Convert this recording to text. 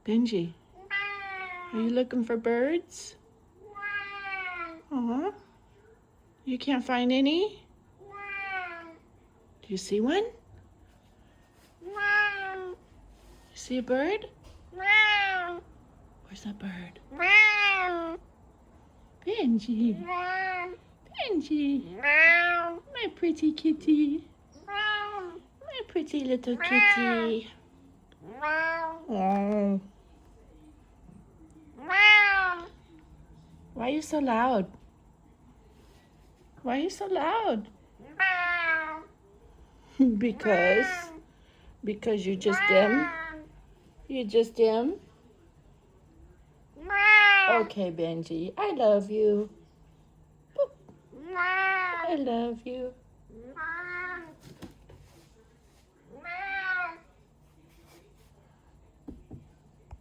Benji, are you looking for birds? Aw. You can't find any? Do you see one? You see a bird? Where's that bird? Benji. Benji. My pretty kitty. My pretty little kitty. Oh. Why are you so loud? Why are you so loud? Because you're just dim? You're just dim? Okay, Benji, I love you. I love you.